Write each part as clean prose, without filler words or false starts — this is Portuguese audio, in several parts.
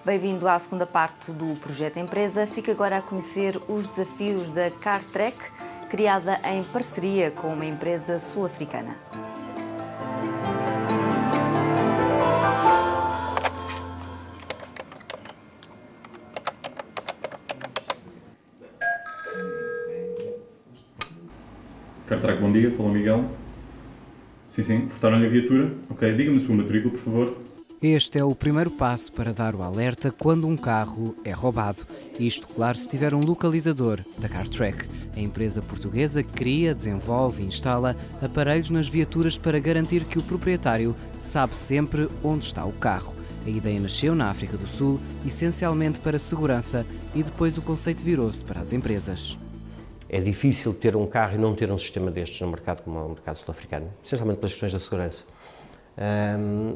Bem-vindo à segunda parte do Projeto Empresa. Fica agora a conhecer os desafios da Cartrack, criada em parceria com uma empresa sul-africana. Cartrack, bom dia. Fala Miguel. Sim, furtaram-lhe a viatura. Ok, diga-me a sua matrícula, por favor. Este é o primeiro passo para dar o alerta quando um carro é roubado. Isto, claro, se tiver um localizador da Cartrack. A empresa portuguesa cria, desenvolve e instala aparelhos nas viaturas para garantir que o proprietário sabe sempre onde está o carro. A ideia nasceu na África do Sul, essencialmente para segurança, e depois o conceito virou-se para as empresas. É difícil ter um carro e não ter um sistema destes no mercado como é o mercado sul-africano, essencialmente pelas questões da segurança.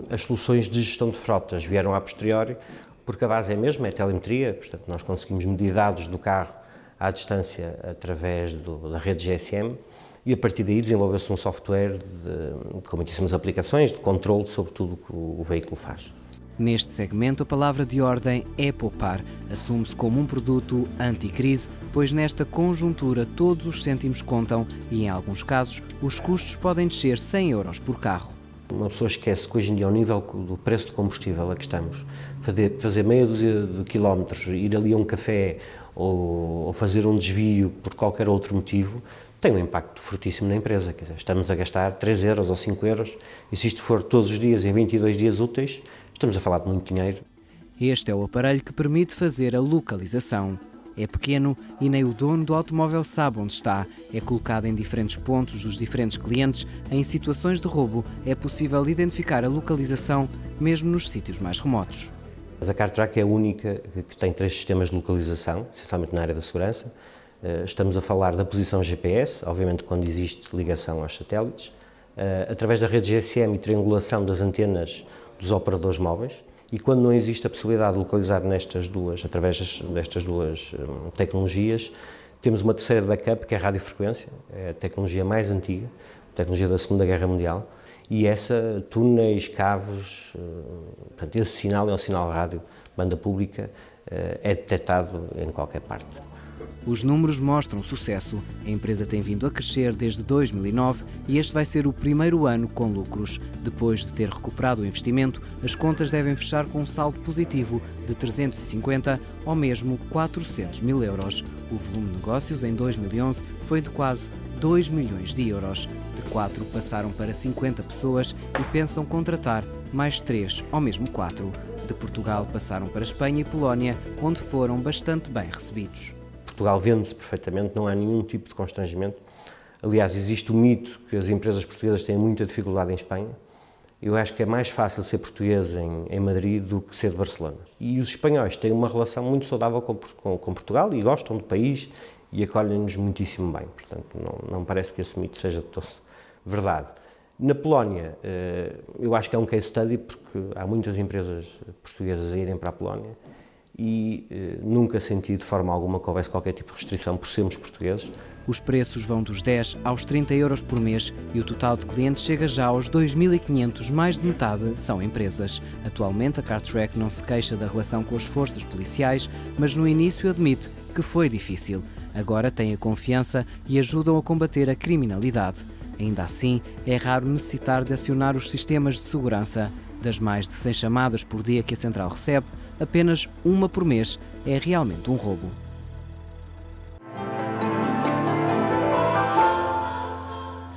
As soluções de gestão de frotas vieram a posteriori, porque a base é a mesma, é a telemetria, portanto nós conseguimos medir dados do carro à distância através da rede GSM e a partir daí desenvolveu-se um software com muitíssimas aplicações de controle sobre tudo o que o veículo faz. Neste segmento, a palavra de ordem é poupar. Assume-se como um produto anti-crise, pois nesta conjuntura todos os cêntimos contam e, em alguns casos, os custos podem descer 100 € por carro. Uma pessoa esquece que hoje em dia, ao nível do preço de combustível a que estamos, fazer meia dúzia de quilómetros, ir ali a um café ou fazer um desvio por qualquer outro motivo, tem um impacto fortíssimo na empresa. Quer dizer, estamos a gastar 3 € ou 5 € e se isto for todos os dias em 22 dias úteis, estamos a falar de muito dinheiro. Este é o aparelho que permite fazer a localização. É pequeno e nem o dono do automóvel sabe onde está. É colocado em diferentes pontos dos diferentes clientes. Em situações de roubo, é possível identificar a localização mesmo nos sítios mais remotos. Mas a Cartrack é a única que tem 3 sistemas de localização, essencialmente na área da segurança. Estamos a falar da posição GPS, obviamente quando existe ligação aos satélites, através da rede GSM e triangulação das antenas dos operadores móveis, e quando não existe a possibilidade de localizar através destas duas tecnologias, temos uma terceira de backup, que é a radiofrequência, é a tecnologia mais antiga, a tecnologia da Segunda Guerra Mundial, e essa, túneis, cabos, portanto, esse sinal é um sinal rádio, banda pública, é detectado em qualquer parte. Os números mostram sucesso. A empresa tem vindo a crescer desde 2009 e este vai ser o primeiro ano com lucros. Depois de ter recuperado o investimento, as contas devem fechar com um saldo positivo de 350 ou mesmo 400 mil €. O volume de negócios em 2011 foi de quase 2 milhões de euros. De 4 passaram para 50 pessoas e pensam contratar mais 3 ou mesmo 4. De Portugal passaram para Espanha e Polónia, onde foram bastante bem recebidos. Portugal vende-se perfeitamente, não há nenhum tipo de constrangimento. Aliás, existe o mito que as empresas portuguesas têm muita dificuldade em Espanha. Eu acho que é mais fácil ser português em Madrid do que ser de Barcelona. E os espanhóis têm uma relação muito saudável com Portugal e gostam do país e acolhem-nos muitíssimo bem. Portanto, não parece que esse mito seja de todo verdade. Na Polónia, eu acho que é um case study porque há muitas empresas portuguesas a irem para a Polónia e nunca senti de forma alguma que houvesse qualquer tipo de restrição por sermos portugueses. Os preços vão dos 10 aos 30 € por mês e o total de clientes chega já aos 2.500, mais de metade são empresas. Atualmente a Cartrack não se queixa da relação com as forças policiais, mas no início admite que foi difícil. Agora tem a confiança e ajudam a combater a criminalidade. Ainda assim, é raro necessitar de acionar os sistemas de segurança. Das mais de 100 chamadas por dia que a central recebe, apenas uma por mês é realmente um roubo.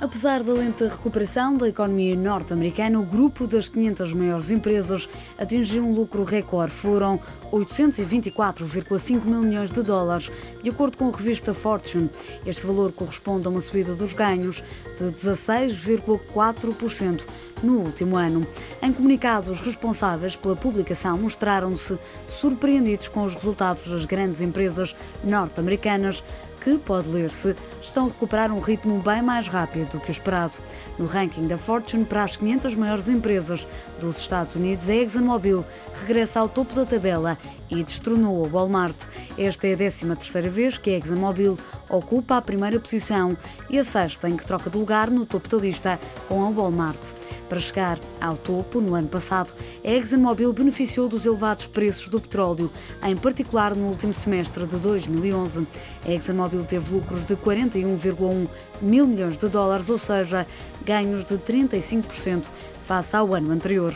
Apesar da lenta recuperação da economia norte-americana, o grupo das 500 maiores empresas atingiu um lucro recorde. Foram 824,5 mil milhões de dólares, de acordo com a revista Fortune. Este valor corresponde a uma subida dos ganhos de 16,4% no último ano. Em comunicado, os responsáveis pela publicação mostraram-se surpreendidos com os resultados das grandes empresas norte-americanas, que, pode ler-se, estão a recuperar um ritmo bem mais rápido do que o esperado. No ranking da Fortune para as 500 maiores empresas dos Estados Unidos, a ExxonMobil regressa ao topo da tabela e destronou a Walmart. Esta é a 13ª vez que a ExxonMobil ocupa a primeira posição e a sexta em que troca de lugar no topo da lista com a Walmart. Para chegar ao topo, no ano passado, a ExxonMobil beneficiou dos elevados preços do petróleo, em particular no último semestre de 2011. A ExxonMobil teve lucros de 41,1 mil milhões de dólares, ou seja, ganhos de 35% face ao ano anterior.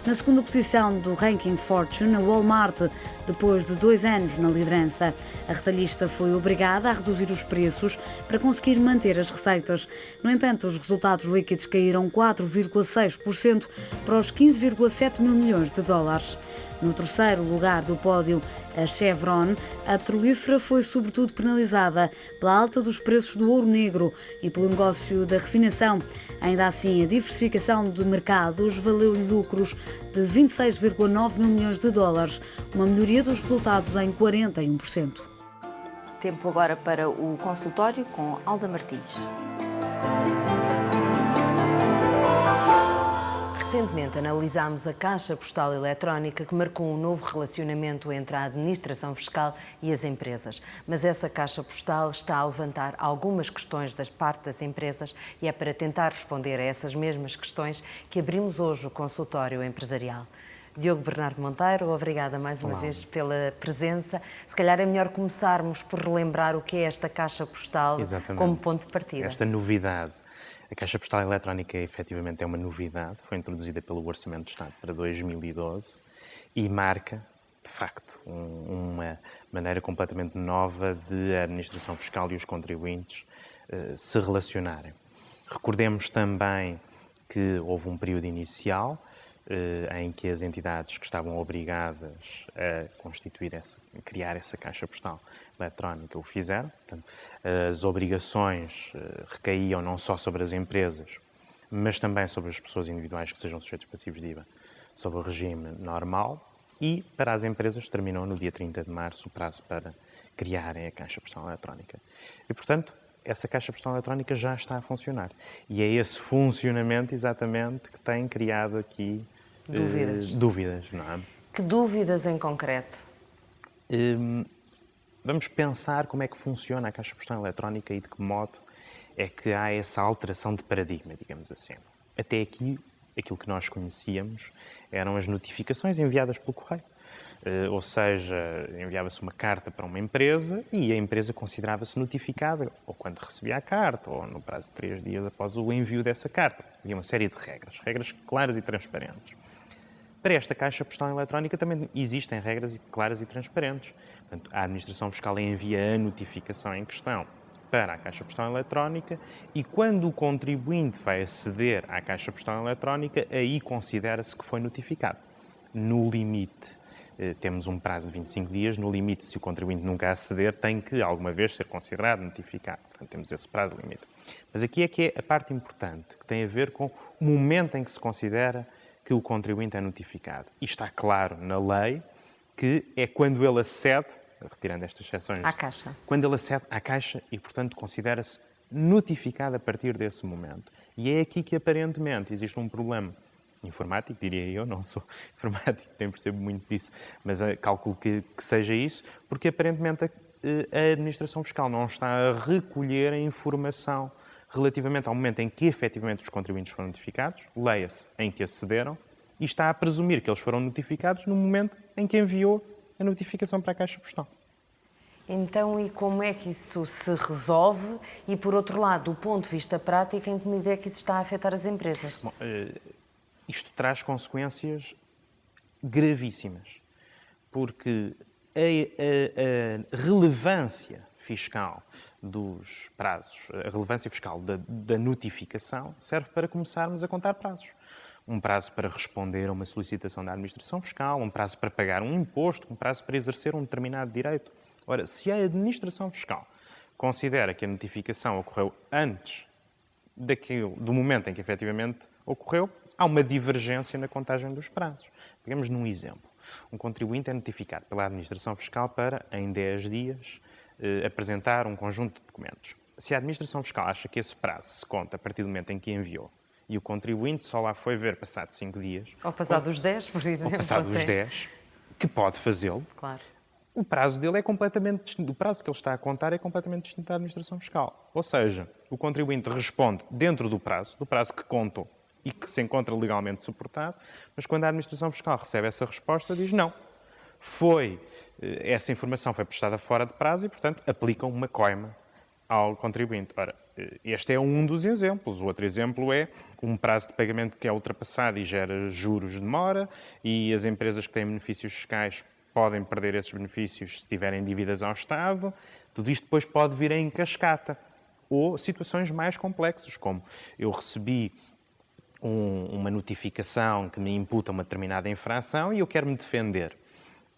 Na segunda posição do ranking Fortune, a Walmart, depois de 2 anos na liderança. A retalhista foi obrigada a reduzir os preços para conseguir manter as receitas. No entanto, os resultados líquidos caíram 4,6% para os 15,7 mil milhões de dólares. No terceiro lugar do pódio, a Chevron, a petrolífera foi sobretudo penalizada pela alta dos preços do ouro negro e pelo negócio da refinação. Ainda assim, a diversificação de mercados valeu-lhe lucros de 26,9 mil milhões de dólares, uma melhoria dos resultados em 41%. Tempo agora para o consultório com Alda Martins. Recentemente analisámos a Caixa Postal Eletrónica, que marcou um novo relacionamento entre a administração fiscal e as empresas. Mas essa Caixa Postal está a levantar algumas questões das parte das empresas e é para tentar responder a essas mesmas questões que abrimos hoje o consultório empresarial. Diogo Bernardo Monteiro, obrigada mais uma vez pela presença. Se calhar é melhor começarmos por relembrar o que é esta Caixa Postal. Exatamente. Como ponto de partida. Esta novidade. A Caixa Postal Eletrónica efetivamente é uma novidade, foi introduzida pelo Orçamento de Estado para 2012 e marca, de facto, uma maneira completamente nova de a administração fiscal e os contribuintes se relacionarem. Recordemos também que houve um período inicial em que as entidades que estavam obrigadas a criar essa Caixa Postal Eletrónica o fizeram. Portanto, as obrigações recaíam não só sobre as empresas, mas também sobre as pessoas individuais que sejam sujeitos passivos de IVA, sobre o regime normal, e para as empresas terminou no dia 30 de março o prazo para criarem a Caixa Postal Eletrónica. E, portanto, essa Caixa Postal Eletrónica já está a funcionar. E é esse funcionamento, exatamente, que tem criado aqui dúvidas, não é? Que dúvidas em concreto? Vamos pensar como é que funciona a Caixa Postal Eletrónica e de que modo é que há essa alteração de paradigma, digamos assim. Até aqui, aquilo que nós conhecíamos eram as notificações enviadas pelo correio. Ou seja, enviava-se uma carta para uma empresa e a empresa considerava-se notificada, ou quando recebia a carta, ou no prazo de 3 dias após o envio dessa carta. Havia uma série de regras claras e transparentes. Para esta Caixa Postal Eletrónica também existem regras claras e transparentes. Portanto, a administração fiscal envia a notificação em questão para a Caixa Postal Eletrónica e quando o contribuinte vai aceder à Caixa Postal Eletrónica, aí considera-se que foi notificado. No limite, temos um prazo de 25 dias, no limite, se o contribuinte nunca aceder, tem que alguma vez ser considerado notificado. Portanto, temos esse prazo limite. Mas aqui é que é a parte importante, que tem a ver com o momento em que se considera que o contribuinte é notificado. E está claro na lei que é quando ele acede, retirando estas exceções, à Caixa. Quando ele acede à Caixa e, portanto, considera-se notificado a partir desse momento. E é aqui que, aparentemente, existe um problema informático, diria eu, não sou informático, nem percebo muito disso, mas calculo que seja isso, porque, aparentemente, a administração fiscal não está a recolher a informação relativamente ao momento em que efetivamente os contribuintes foram notificados, leia-se em que acederam, e está a presumir que eles foram notificados no momento em que enviou a notificação para a Caixa Postal. Então, e como é que isso se resolve? E, por outro lado, do ponto de vista prático, em que medida é que isso está a afetar as empresas? Bom, isto traz consequências gravíssimas, porque a relevância fiscal dos prazos, a relevância fiscal da notificação serve para começarmos a contar prazos. Um prazo para responder a uma solicitação da administração fiscal, um prazo para pagar um imposto, um prazo para exercer um determinado direito. Ora, se a administração fiscal considera que a notificação ocorreu antes do momento em que efetivamente ocorreu, há uma divergência na contagem dos prazos. Pegamos num exemplo. Um contribuinte é notificado pela administração fiscal para, em 10 dias, apresentar um conjunto de documentos. Se a Administração Fiscal acha que esse prazo se conta a partir do momento em que enviou e o contribuinte só lá foi ver passado 5 dias... Ou passado os 10, por exemplo. Ou passado os 10, que pode fazê-lo. Claro. O prazo dele é completamente distinto. O prazo que ele está a contar é completamente distinto da Administração Fiscal. Ou seja, o contribuinte responde dentro do prazo que contou e que se encontra legalmente suportado, mas quando a Administração Fiscal recebe essa resposta, diz não. Essa informação foi prestada fora de prazo e, portanto, aplicam uma coima ao contribuinte. Ora, este é um dos exemplos. O outro exemplo é um prazo de pagamento que é ultrapassado e gera juros de demora, e as empresas que têm benefícios fiscais podem perder esses benefícios se tiverem dívidas ao Estado. Tudo isto depois pode vir em cascata. Ou situações mais complexas, como eu recebi uma notificação que me imputa uma determinada infração e eu quero me defender.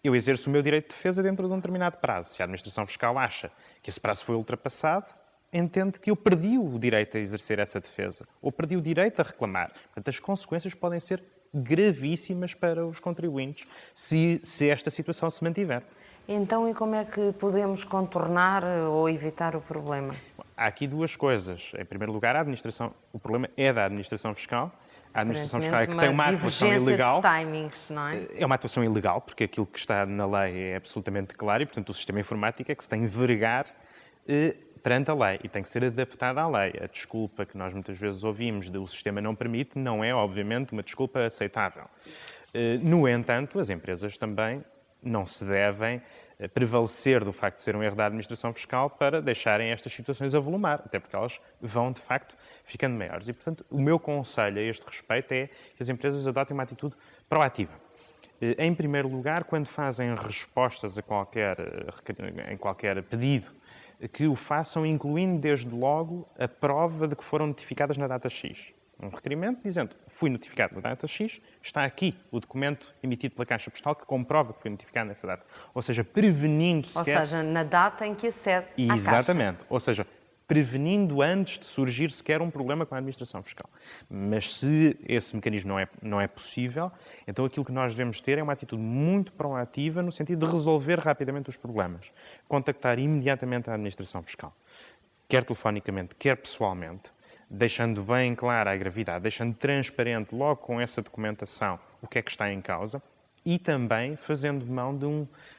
Eu exerço o meu direito de defesa dentro de um determinado prazo. Se a Administração Fiscal acha que esse prazo foi ultrapassado, entende que eu perdi o direito a exercer essa defesa, ou perdi o direito a reclamar. Portanto, as consequências podem ser gravíssimas para os contribuintes se esta situação se mantiver. Então, e como é que podemos contornar ou evitar o problema? Há aqui duas coisas. Em primeiro lugar, o problema é da Administração Fiscal. A Administração Fiscal é que tem uma atuação ilegal. De timings, não é? É uma atuação ilegal, porque aquilo que está na lei é absolutamente claro e, portanto, o sistema informático é que se tem de vergar perante a lei e tem que ser adaptado à lei. A desculpa que nós muitas vezes ouvimos de o sistema não permite não é, obviamente, uma desculpa aceitável. No entanto, as empresas também não se devem prevalecer do facto de ser um erro da Administração Fiscal para deixarem estas situações avolumar, até porque elas vão, de facto, ficando maiores. E, portanto, o meu conselho a este respeito é que as empresas adotem uma atitude proativa. Em primeiro lugar, quando fazem respostas em qualquer pedido, que o façam incluindo, desde logo, a prova de que foram notificadas na data X. Um requerimento dizendo, fui notificado na data X, está aqui o documento emitido pela Caixa Postal que comprova que fui notificado nessa data. Ou seja, prevenindo sequer... Ou seja, na data em que acede à Caixa. Exatamente. Ou seja, prevenindo antes de surgir sequer um problema com a Administração Fiscal. Mas se esse mecanismo não é possível, então aquilo que nós devemos ter é uma atitude muito proativa no sentido de resolver rapidamente os problemas. Contactar imediatamente a Administração Fiscal, quer telefonicamente, quer pessoalmente, deixando bem clara a gravidade, deixando transparente logo com essa documentação o que é que está em causa e também fazendo mão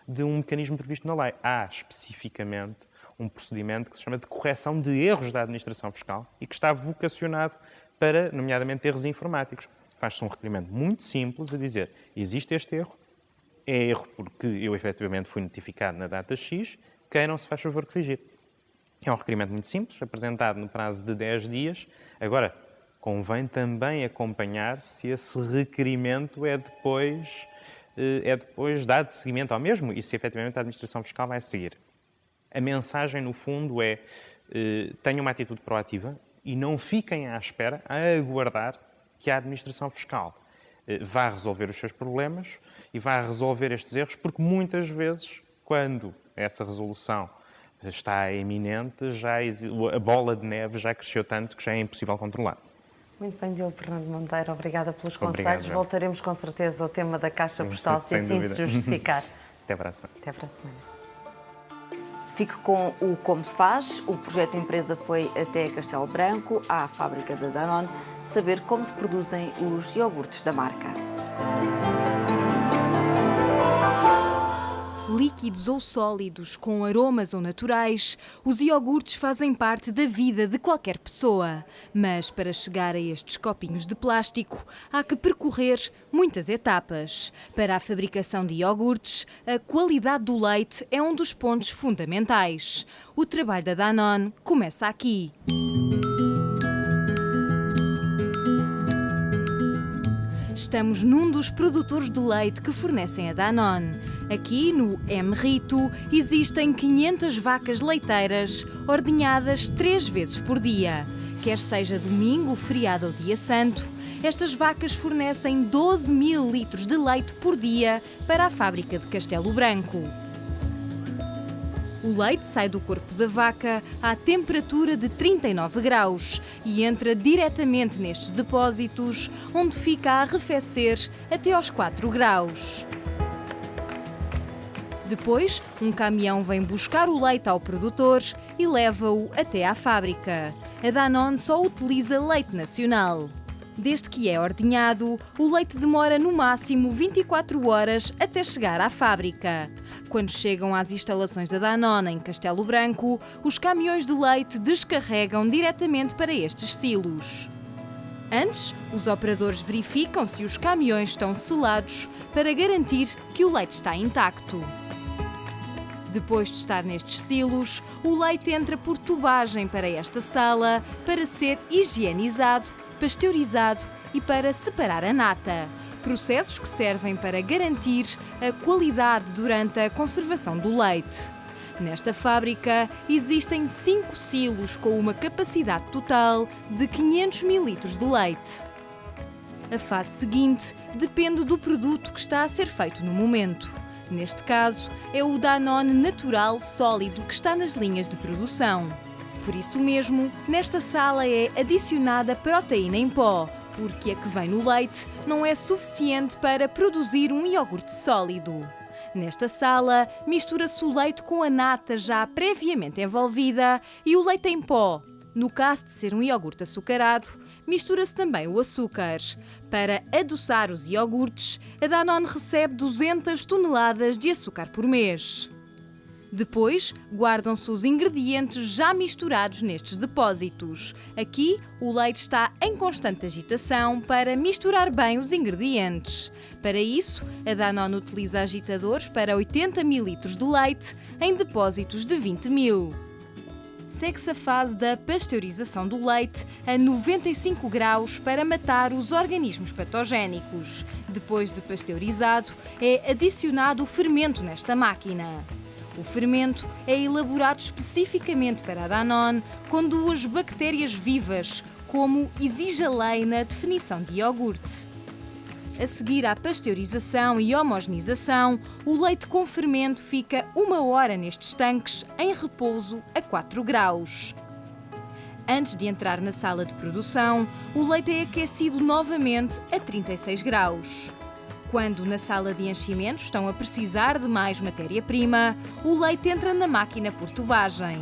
de um mecanismo previsto na lei. Há especificamente um procedimento que se chama de correção de erros da Administração Fiscal e que está vocacionado para, nomeadamente, erros informáticos. Faz-se um requerimento muito simples a dizer, existe este erro, é erro porque eu efetivamente fui notificado na data X, queiram, se faz favor, corrigir. É um requerimento muito simples, apresentado no prazo de 10 dias. Agora, convém também acompanhar se esse requerimento é depois dado seguimento ao mesmo e se efetivamente a Administração Fiscal vai seguir. A mensagem, no fundo, é tenham uma atitude proativa e não fiquem à espera, a aguardar que a Administração Fiscal vá resolver os seus problemas e vá resolver estes erros, porque muitas vezes, quando essa resolução está iminente, a bola de neve já cresceu tanto que já é impossível controlar. Muito bem, Diogo Fernando Monteiro, obrigada pelos Obrigado, conselhos. Voltaremos com certeza ao tema da Caixa Postal, se assim se justificar. Até para a semana. Até para a semana. Fique com o Como se Faz. O projeto empresa foi até Castelo Branco, à fábrica da Danone, saber como se produzem os iogurtes da marca. Líquidos ou sólidos, com aromas ou naturais, os iogurtes fazem parte da vida de qualquer pessoa. Mas para chegar a estes copinhos de plástico, há que percorrer muitas etapas. Para a fabricação de iogurtes, a qualidade do leite é um dos pontos fundamentais. O trabalho da Danone começa aqui. Estamos num dos produtores de leite que fornecem a Danone. Aqui, no M-Rito, existem 500 vacas leiteiras ordenhadas 3 vezes por dia. Quer seja domingo, feriado ou dia santo, estas vacas fornecem 12.000 litros de leite por dia para a fábrica de Castelo Branco. O leite sai do corpo da vaca à temperatura de 39 graus e entra diretamente nestes depósitos, onde fica a arrefecer até aos 4 graus. Depois, um caminhão vem buscar o leite ao produtor e leva-o até à fábrica. A Danone só utiliza leite nacional. Desde que é ordenhado, o leite demora no máximo 24 horas até chegar à fábrica. Quando chegam às instalações da Danone em Castelo Branco, os caminhões de leite descarregam diretamente para estes silos. Antes, os operadores verificam se os caminhões estão selados para garantir que o leite está intacto. Depois de estar nestes silos, o leite entra por tubagem para esta sala para ser higienizado, pasteurizado e para separar a nata. Processos que servem para garantir a qualidade durante a conservação do leite. Nesta fábrica existem 5 silos com uma capacidade total de 500 ml de leite. A fase seguinte depende do produto que está a ser feito no momento. Neste caso, é o Danone natural sólido que está nas linhas de produção. Por isso mesmo, nesta sala é adicionada proteína em pó, porque a que vem no leite não é suficiente para produzir um iogurte sólido. Nesta sala, mistura-se o leite com a nata já previamente envolvida e o leite em pó. No caso de ser um iogurte açucarado, mistura-se também o açúcar. Para adoçar os iogurtes, a Danone recebe 200 toneladas de açúcar por mês. Depois, guardam-se os ingredientes já misturados nestes depósitos. Aqui, o leite está em constante agitação para misturar bem os ingredientes. Para isso, a Danone utiliza agitadores para 80 ml de leite em depósitos de 20 mil. Segue-se a fase da pasteurização do leite a 95 graus para matar os organismos patogénicos. Depois de pasteurizado, é adicionado o fermento nesta máquina. O fermento é elaborado especificamente para a Danone com 2 bactérias vivas, como exige a lei na definição de iogurte. A seguir à pasteurização e homogeneização, o leite com fermento fica 1 hora nestes tanques, em repouso a 4 graus. Antes de entrar na sala de produção, o leite é aquecido novamente a 36 graus. Quando na sala de enchimento estão a precisar de mais matéria-prima, o leite entra na máquina por tubagem.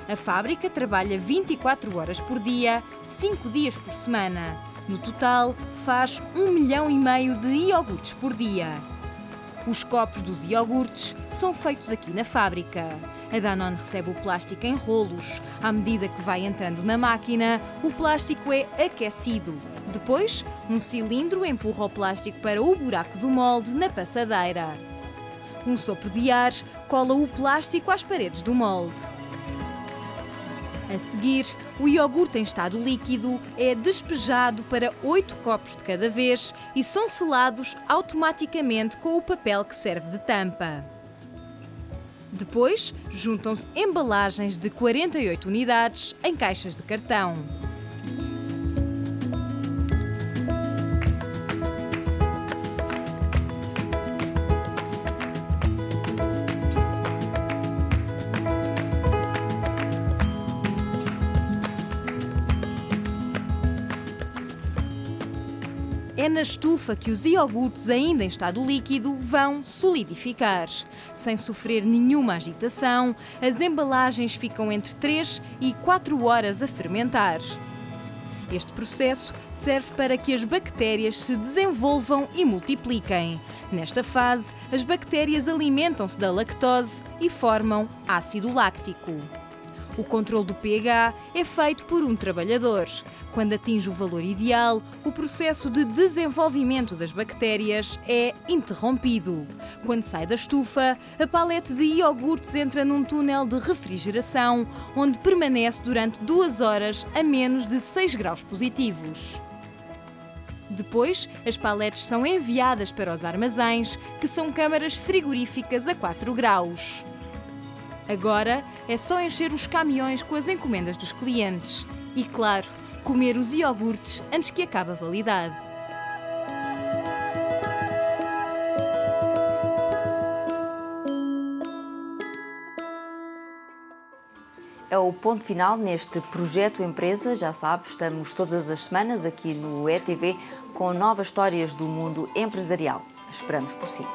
A fábrica trabalha 24 horas por dia, 5 dias por semana. No total, faz 1,5 milhão de iogurtes por dia. Os copos dos iogurtes são feitos aqui na fábrica. A Danone recebe o plástico em rolos. À medida que vai entrando na máquina, o plástico é aquecido. Depois, um cilindro empurra o plástico para o buraco do molde na passadeira. Um sopro de ar cola o plástico às paredes do molde. A seguir, o iogurte em estado líquido é despejado para 8 copos de cada vez e são selados automaticamente com o papel que serve de tampa. Depois, juntam-se embalagens de 48 unidades em caixas de cartão. É na estufa que os iogurtes ainda em estado líquido vão solidificar. Sem sofrer nenhuma agitação, as embalagens ficam entre 3 e 4 horas a fermentar. Este processo serve para que as bactérias se desenvolvam e multipliquem. Nesta fase, as bactérias alimentam-se da lactose e formam ácido láctico. O controle do pH é feito por um trabalhador. Quando atinge o valor ideal, o processo de desenvolvimento das bactérias é interrompido. Quando sai da estufa, a palete de iogurtes entra num túnel de refrigeração, onde permanece durante 2 horas a menos de 6 graus positivos. Depois, as paletes são enviadas para os armazéns, que são câmaras frigoríficas a 4 graus. Agora é só encher os caminhões com as encomendas dos clientes. E, claro, comer os iogurtes antes que acabe a validade. É o ponto final neste projeto Empresa. Já sabe, estamos todas as semanas aqui no ETV com novas histórias do mundo empresarial. Esperamos por si.